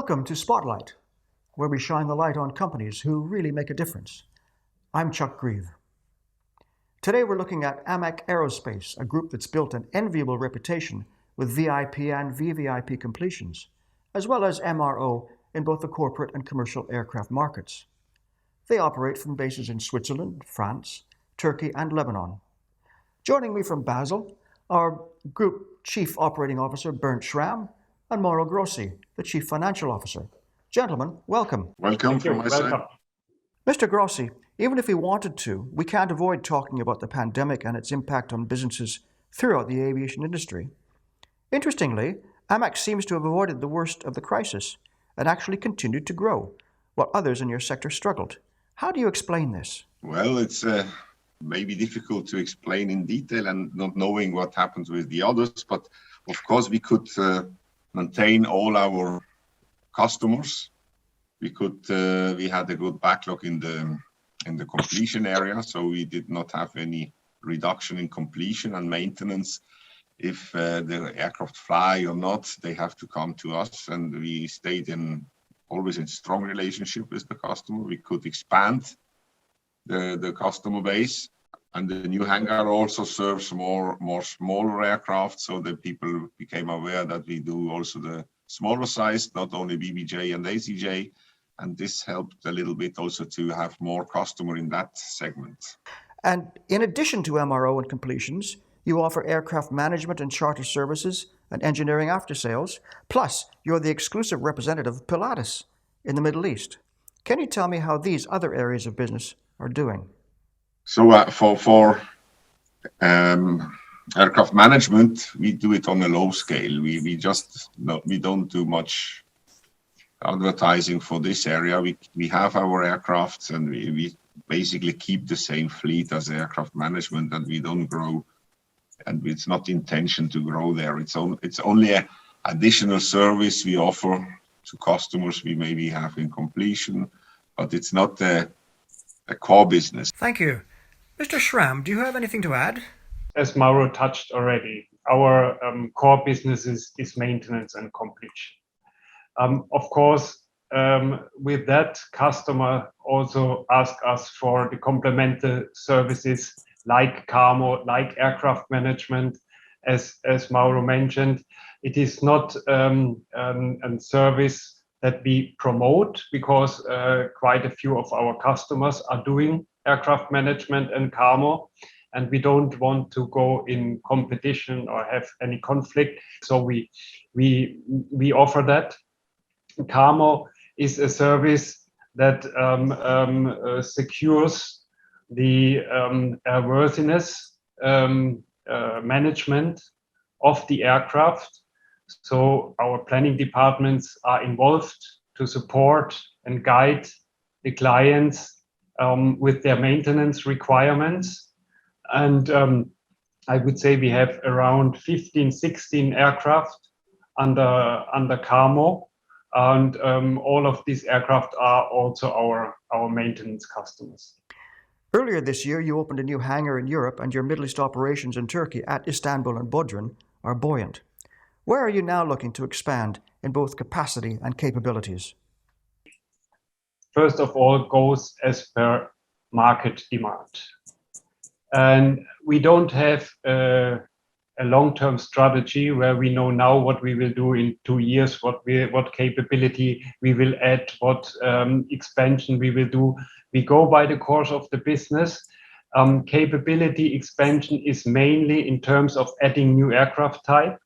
Welcome to Spotlight, where we shine the light on companies who really make a difference. I'm Chuck Grieve. Today we're looking at AMAC Aerospace, a group that's built an enviable reputation with VIP and VVIP completions, as well as MRO in both the corporate and commercial aircraft markets. They operate from bases in Switzerland, France, Turkey, and Lebanon. Joining me from Basel are Group Chief Operating Officer Bernd Schramm and Mauro Grossi, the Chief Financial Officer. Gentlemen, welcome. Welcome from my side. Mr. Grossi, even if we wanted to, we can't avoid talking about the pandemic and its impact on businesses throughout the aviation industry. Interestingly, AMAC seems to have avoided the worst of the crisis and actually continued to grow, while others in your sector struggled. How do you explain this? Well, it's maybe difficult to explain in detail and not knowing what happens with the others, but of course we could maintain all our customers. We had a good backlog in the completion area, so we did not have any reduction in completion and maintenance. If the aircraft fly or not, they have to come to us, and we stayed always in strong relationship with the customer. We could expand the customer base, and the new hangar also serves more smaller aircraft, so that people became aware that we do also the smaller size, not only BBJ and ACJ, and this helped a little bit also to have more customer in that segment. And in addition to MRO and completions, you offer aircraft management and charter services and engineering after sales, plus you're the exclusive representative of Pilatus in the Middle East. Can you tell me how these other areas of business are doing? So for aircraft management, we do it on a low scale. We don't do much advertising for this area. We have our aircrafts, and we basically keep the same fleet as aircraft management, and we don't grow. And it's not the intention to grow there. It's only an additional service we offer to customers we maybe have in completion, but it's not a core business. Thank you. Mr. Schramm, do you have anything to add? As Mauro touched already, our core business is maintenance and completion. Of course, with that, customer also ask us for the complementary services like CAMO, like aircraft management. As Mauro mentioned, it is not a service that we promote because quite a few of our customers are doing aircraft management and CAMO, and we don't want to go in competition or have any conflict. So we offer that. CAMO is a service that secures the airworthiness management of the aircraft. So our planning departments are involved to support and guide the clients with their maintenance requirements. And I would say we have around 15, 16 aircraft under CAMO. And all of these aircraft are also our maintenance customers. Earlier this year, you opened a new hangar in Europe, and your Middle East operations in Turkey at Istanbul and Bodrum are buoyant. Where are you now looking to expand in both capacity and capabilities? First of all, goes as per market demand. And we don't have a long-term strategy where we know now what we will do in 2 years, what capability we will add, what expansion we will do. We go by the course of the business. Capability expansion is mainly in terms of adding new aircraft type.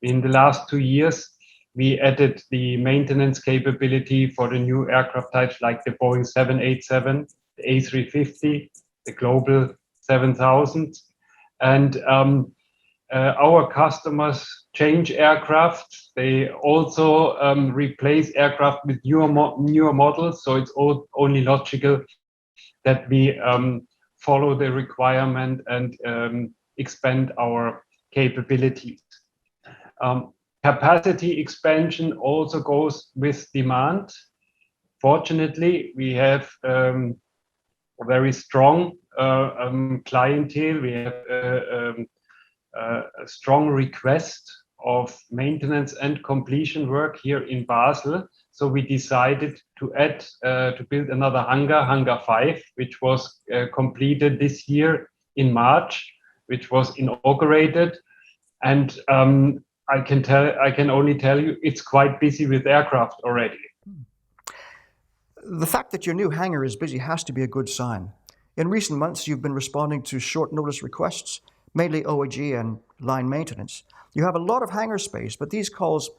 In the last 2 years, we added the maintenance capability for the new aircraft types like the Boeing 787, the A350, the Global 7000. And our customers change aircraft. They also replace aircraft with newer models. So it's only logical that we follow the requirement and expand our capabilities. Capacity expansion also goes with demand. Fortunately, we have a very strong clientele. We have a strong request of maintenance and completion work here in Basel. So we decided to build another hangar 5, which was completed this year in March, which was inaugurated. And I can only tell you it's quite busy with aircraft already. The fact that your new hangar is busy has to be a good sign. In recent months, you've been responding to short notice requests, mainly OAG and line maintenance. You have a lot of hangar space, but these calls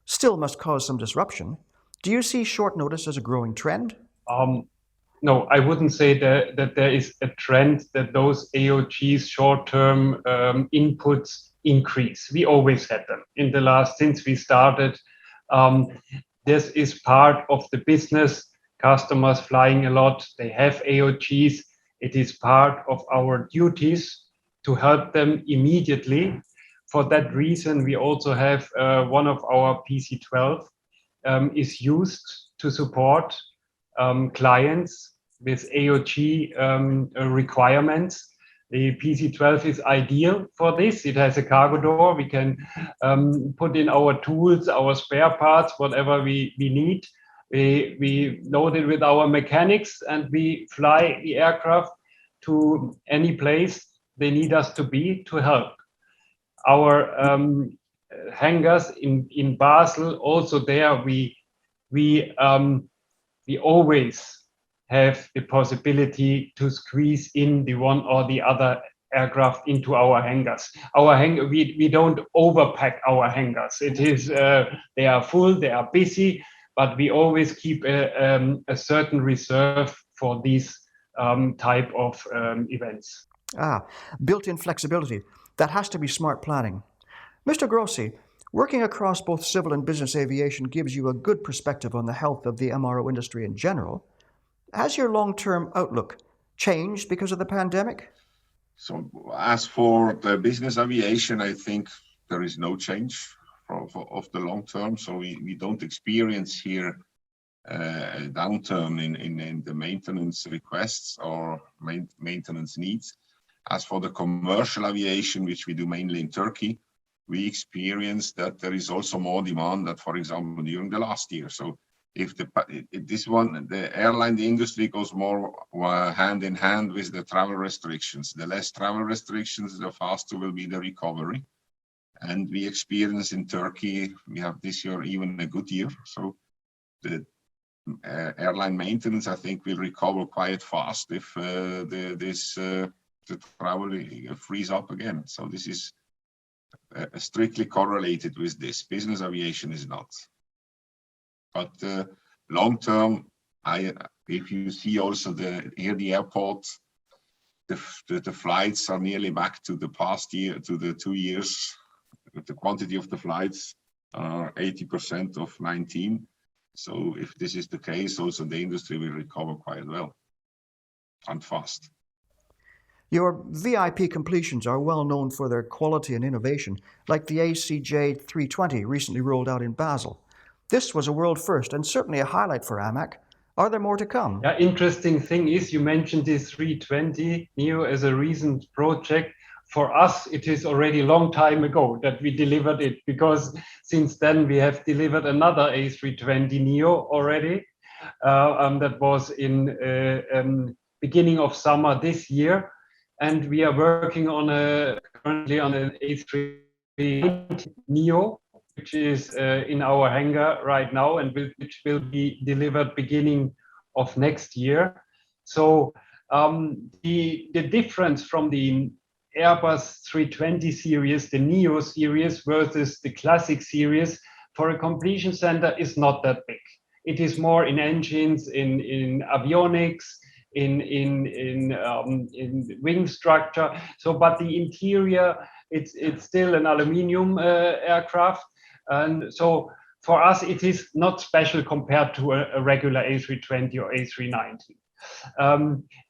still must cause some disruption. Do you see short notice as a growing trend? No, I wouldn't say that there is a trend that those AOGs short-term inputs increase. We always had them since we started. This is part of the business. Customers flying a lot, they have AOGs. It is part of our duties to help them immediately. For that reason, we also have one of our PC-12 is used to support clients with AOG requirements. The PC-12 is ideal for this. It has a cargo door. We can put in our tools, our spare parts, whatever we need. We load it with our mechanics and we fly the aircraft to any place they need us to be to help. Our hangars in Basel, also there we always have the possibility to squeeze in the one or the other aircraft into our hangars. We don't overpack our hangars. It is they are full, they are busy, but we always keep a certain reserve for these type of events. Built-in flexibility. That has to be smart planning. Mr. Grossi, working across both civil and business aviation gives you a good perspective on the health of the MRO industry in general. Has your long-term outlook changed because of the pandemic? So as for the business aviation, I think there is no change of the long term. So we don't experience here a downturn in the maintenance requests or maintenance needs. As for the commercial aviation, which we do mainly in Turkey, we experience that there is also more demand than, for example, during the last year. So if the airline industry goes more hand in hand with the travel restrictions, the less travel restrictions, the faster will be the recovery. And we experience in Turkey, we have this year even a good year. So the airline maintenance, I think, will recover quite fast if the travel frees up again. So this is strictly correlated with this. Business aviation is not. But long term, if you see also the airport, the flights are nearly back to the past year, to the 2 years. The quantity of the flights are 80% of 19. So if this is the case, also the industry will recover quite well and fast. Your VIP completions are well known for their quality and innovation, like the ACJ 320 recently rolled out in Basel. This was a world first and certainly a highlight for AMAC. Are there more to come? Yeah, interesting thing is you mentioned this 320 Neo as a recent project. For us, it is already a long time ago that we delivered it, because since then we have delivered another A320 Neo already. That was in beginning of summer this year. And we are working currently on an A320 Neo, which is in our hangar right now and which will be delivered beginning of next year. So the difference from the Airbus 320 series, the Neo series versus the classic series for a completion center is not that big. It is more in engines, in avionics, in wing structure. So, but the interior, it's still an aluminium aircraft, and so for us it is not special compared to a regular A320 or A390.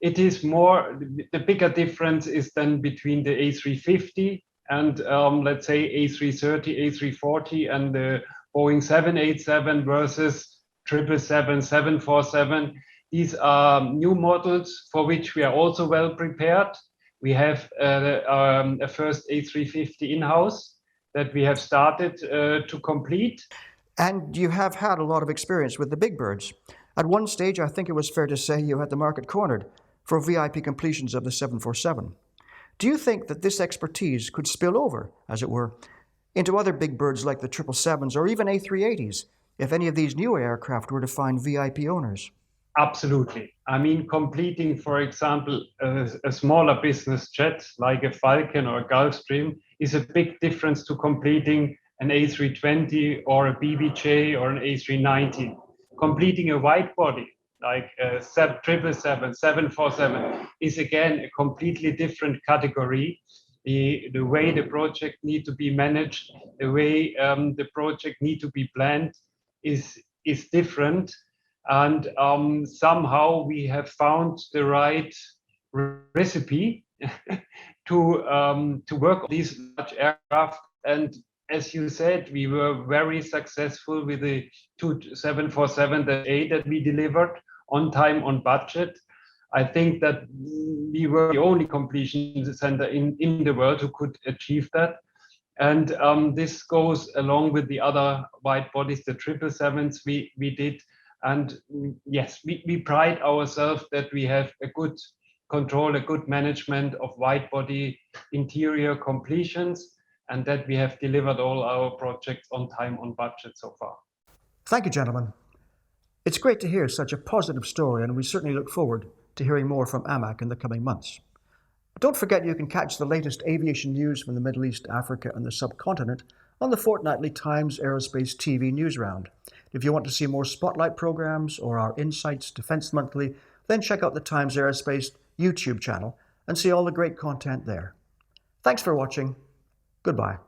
It is more, the bigger difference is then between the A350 and let's say A330, A340 and the Boeing 787 versus 777, 747. These are new models for which we are also well prepared. We have a first A350 in-house that we have started to complete. And you have had a lot of experience with the big birds. At one stage, I think it was fair to say you had the market cornered for VIP completions of the 747. Do you think that this expertise could spill over, as it were, into other big birds like the 777s or even A380s, if any of these new aircraft were to find VIP owners? Absolutely. I mean, completing, for example, a smaller business jet like a Falcon or a Gulfstream is a big difference to completing an A320 or a BBJ or an A319. Completing a wide body like a 777, 747 is again a completely different category. The way the project need to be managed, the way the project need to be planned is different. And somehow we have found the right recipe to work on these large aircraft. And as you said, we were very successful with the 747-8 that we delivered on time, on budget. I think that we were the only completion center in the world who could achieve that. And this goes along with the other wide bodies, the 777s we did. And yes, we pride ourselves that we have a good control, a good management of wide body interior completions, and that we have delivered all our projects on time, on budget so far. Thank you, gentlemen. It's great to hear such a positive story, and we certainly look forward to hearing more from AMAC in the coming months. Don't forget you can catch the latest aviation news from the Middle East, Africa, and the subcontinent on the fortnightly Times Aerospace TV news round. If you want to see more Spotlight programs or our Insights Defense Monthly, then check out the Times Aerospace YouTube channel and see all the great content there. Thanks for watching. Goodbye.